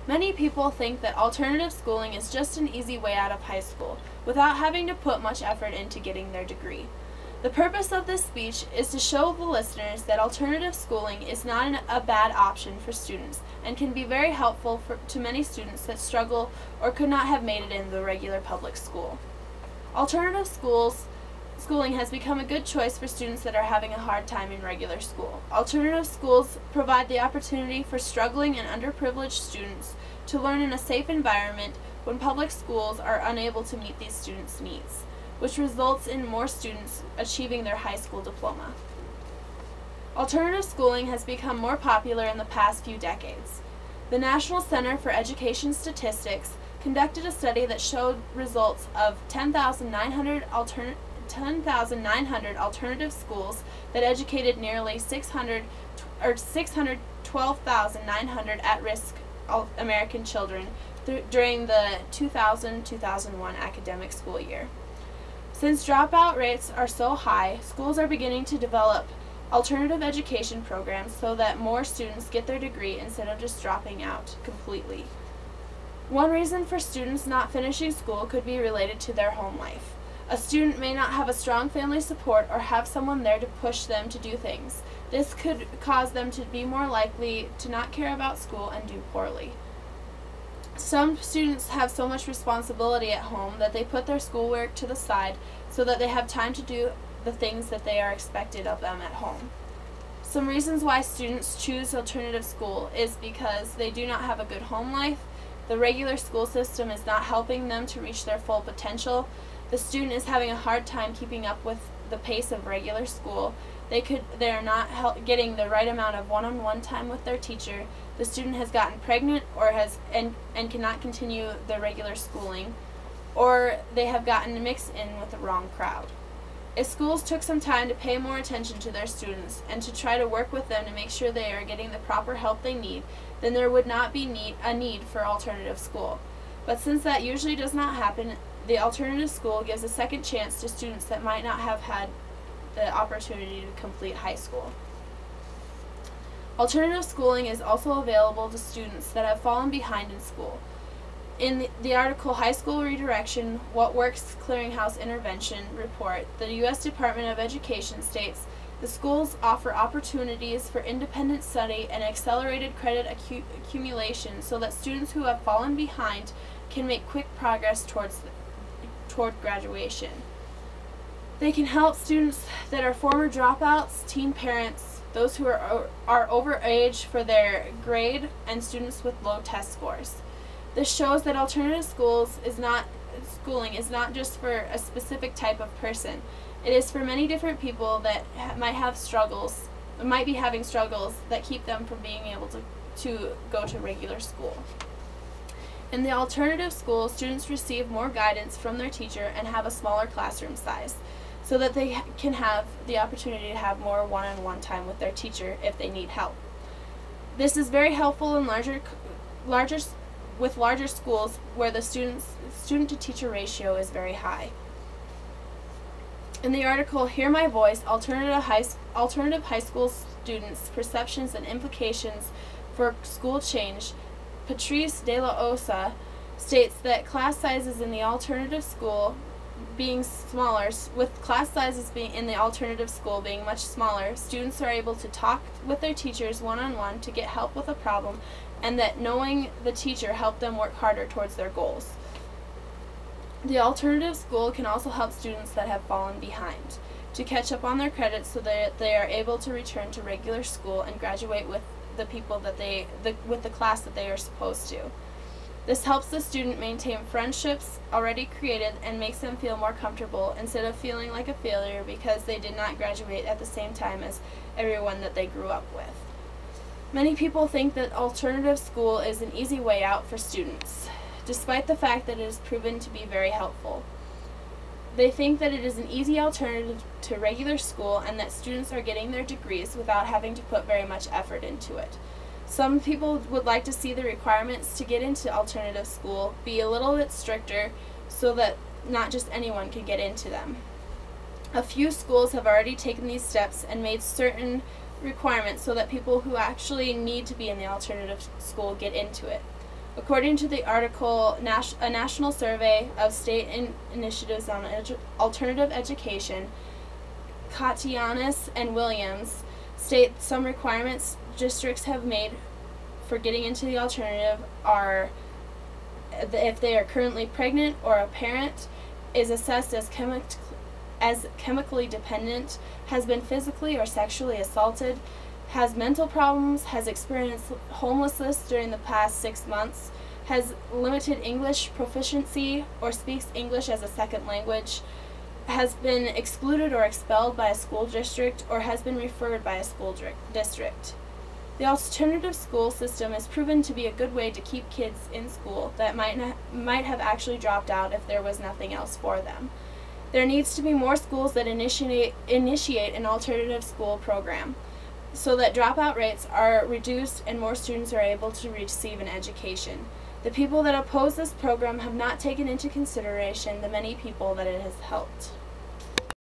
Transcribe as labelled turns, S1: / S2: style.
S1: Many people think that alternative schooling is just an easy way out of high school, without having to put much effort into getting their degree. The purpose of this speech is to show the listeners that alternative schooling is not a bad option for students and can be very helpful to many students that struggle or could not have made it in the regular public school. Alternative schooling has become a good choice for students that are having a hard time in regular school. Alternative schools provide the opportunity for struggling and underprivileged students to learn in a safe environment when public schools are unable to meet these students' needs, which results in more students achieving their high school diploma. Alternative schooling has become more popular in the past few decades. The National Center for Education Statistics conducted a study that showed results of 10,900 alternative schools that educated nearly 612,900 at-risk American children during the 2000-2001 academic school year. Since dropout rates are so high, schools are beginning to develop alternative education programs so that more students get their degree instead of just dropping out completely. One reason for students not finishing school could be related to their home life. A student may not have a strong family support or have someone there to push them to do things. This could cause them to be more likely to not care about school and do poorly. Some students have so much responsibility at home that they put their schoolwork to the side so that they have time to do the things that they are expected of them at home. Some reasons why students choose alternative school is because they do not have a good home life, the regular school system is not helping them to reach their full potential, the student is having a hard time keeping up with the pace of regular school, they are not getting the right amount of one-on-one time with their teacher, the student has gotten pregnant or and cannot continue their regular schooling, or they have gotten mixed in with the wrong crowd. If schools took some time to pay more attention to their students and to try to work with them to make sure they are getting the proper help they need, then there would not be a need for alternative school. But since that usually does not happen, the alternative school gives a second chance to students that might not have had the opportunity to complete high school. Alternative schooling is also available to students that have fallen behind in school. In the article High School Redirection, What Works Clearinghouse Intervention report, the U.S. Department of Education states, the schools offer opportunities for independent study and accelerated credit accumulation so that students who have fallen behind can make quick progress toward graduation. They can help students that are former dropouts, teen parents, those who are overage for their grade, and students with low test scores. This shows that alternative schooling is not just for a specific type of person. It is for many different people that might be having struggles that keep them from being able to go to regular school. In the alternative school, students receive more guidance from their teacher and have a smaller classroom size, so that they can have the opportunity to have more one-on-one time with their teacher if they need help. This is very helpful in larger schools where the student-to-teacher ratio is very high. In the article Hear My Voice, Alternative High School Students' Perceptions and Implications for School Change, Patrice de la Osa states that class sizes in the alternative school being smaller, with class sizes in the alternative school being much smaller, students are able to talk with their teachers one-on-one to get help with a problem, and that knowing the teacher helped them work harder towards their goals. The alternative school can also help students that have fallen behind to catch up on their credits so that they are able to return to regular school and graduate with the people with the class that they are supposed to. This helps the student maintain friendships already created and makes them feel more comfortable instead of feeling like a failure because they did not graduate at the same time as everyone that they grew up with. Many people think that alternative school is an easy way out for students, despite the fact that it is proven to be very helpful. They think that it is an easy alternative to regular school and that students are getting their degrees without having to put very much effort into it. Some people would like to see the requirements to get into alternative school be a little bit stricter so that not just anyone can get into them. A few schools have already taken these steps and made certain requirements so that people who actually need to be in the alternative school get into it. According to the article, a national survey of state initiatives on alternative education, Katianis and Williams state some requirements districts have made for getting into the alternative are if they are currently pregnant or a parent is assessed as chemically dependent, has been physically or sexually assaulted, has mental problems, has experienced homelessness during the past 6 months, has limited English proficiency or speaks English as a second language, has been excluded or expelled by a school district, or has been referred by a school district. The alternative school system is proven to be a good way to keep kids in school that might have actually dropped out if there was nothing else for them. There needs to be more schools that initiate an alternative school program so that dropout rates are reduced and more students are able to receive an education. The people that oppose this program have not taken into consideration the many people that it has helped.